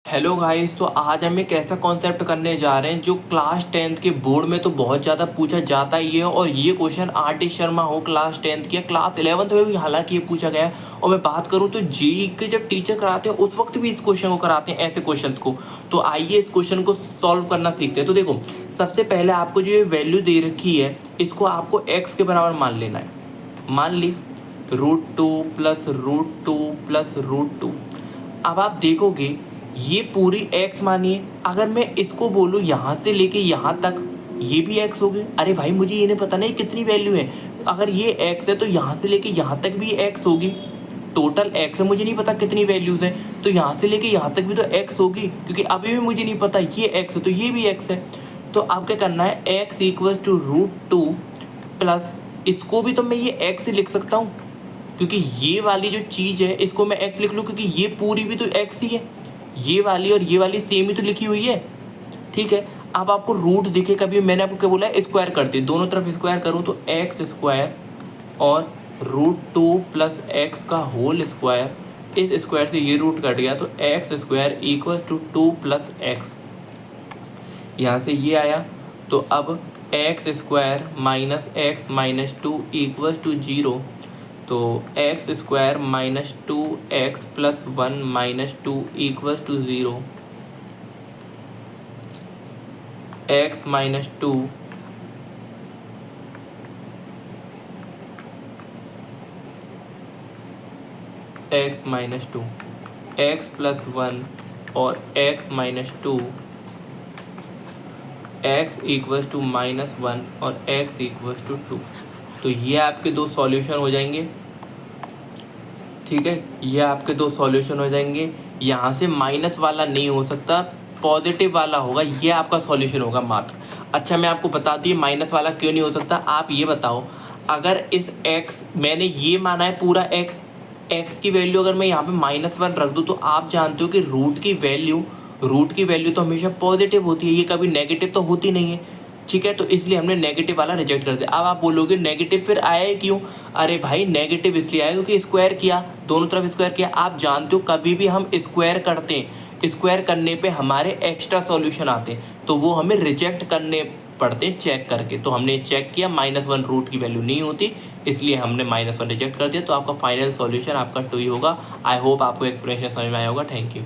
Hello guys, तो आज हम एक ऐसा कॉन्सेप्ट करने जा रहे हैं जो क्लास 10th के बोर्ड में तो बहुत ज़्यादा पूछा जाता ही है। और ये क्वेश्चन आर.टी. शर्मा हो क्लास 10th की, क्लास 11th में भी हालांकि ये पूछा गया है। और मैं बात करूँ तो जेईई के जब टीचर कराते हैं उस वक्त भी इस क्वेश्चन को कराते हैं, ऐसे क्वेश्चन को। तो आइए इस क्वेश्चन को सॉल्व करना सीखते हैं। तो देखो, सबसे पहले आपको जो ये वैल्यू दे रखी है इसको आपको एक्स के बराबर मान लेना है। मान ली √2 प्लस √2 प्लस √2। अब आप देखोगे ये पूरी x मानिए, अगर मैं इसको बोलूँ यहाँ से लेके यहाँ तक ये भी x हो गई। अरे भाई, मुझे ये नहीं पता नहीं कितनी वैल्यू है। अगर ये x है तो यहाँ से लेके यहाँ तक भी x होगी। टोटल x है, मुझे नहीं पता कितनी वैल्यूज है, तो यहाँ से लेके यहाँ तक भी तो x होगी, क्योंकि अभी भी मुझे नहीं पता ये x है तो ये भी x है। तो अब क्या करना है, x इक्वल्स टू √2 प्लस इसको भी तो मैं ये x से लिख सकता हूँ, क्योंकि ये वाली जो चीज़ है इसको मैं x लिख लूँ, क्योंकि ये पूरी भी तो x ही है। ये वाली और ये वाली सेम ही तो लिखी हुई है, ठीक है। अब आपको रूट दिखे, कभी मैंने आपको क्या बोला है, स्क्वायर करते, दोनों तरफ स्क्वायर करूँ तो एक्स स्क्वायर और √2 प्लस एक्स का होल स्क्वायर, इस स्क्वायर से ये रूट कट गया तो x square equal to 2 plus x, यहाँ से ये आया। तो अब x square minus x minus 2 equal to 0। तो x square minus 2x plus 1 minus 2 equals to 0। X minus 2 x minus 2 x plus 1 और x minus 2 x equals to -1 और x equals to 2। तो ये आपके दो सॉल्यूशन हो जाएंगे, ठीक है। ये आपके दो सॉल्यूशन हो जाएंगे। यहाँ से माइनस वाला नहीं हो सकता, पॉजिटिव वाला होगा, ये आपका सॉल्यूशन होगा मात्र। अच्छा, मैं आपको बता दूँ ये माइनस वाला क्यों नहीं हो सकता। आप ये बताओ, अगर इस x मैंने ये माना है पूरा x की वैल्यू अगर मैं यहाँ पे -1 रख दूँ तो आप जानते हो कि रूट की वैल्यू तो हमेशा पॉजिटिव होती है, ये कभी नेगेटिव तो होती नहीं है, ठीक है। तो इसलिए हमने नेगेटिव वाला रिजेक्ट कर दिया। अब आप बोलोगे नेगेटिव फिर आया ही क्यों। अरे भाई, नेगेटिव इसलिए आया क्योंकि स्क्वायर किया, दोनों तरफ स्क्वायर किया। आप जानते हो कभी भी हम स्क्वायर करते हैं, स्क्वायर करने पे हमारे एक्स्ट्रा सॉल्यूशन आते हैं, तो वो हमें रिजेक्ट करने पड़ते हैं चेक करके। तो हमने चेक किया -1 रूट की वैल्यू नहीं होती, इसलिए हमने -1 रिजेक्ट कर दिया। तो आपका फाइनल सॉल्यूशन आपका 2 ही होगा। आई होप आपको एक्सप्लेनेशन समझ में आया होगा। Thank you.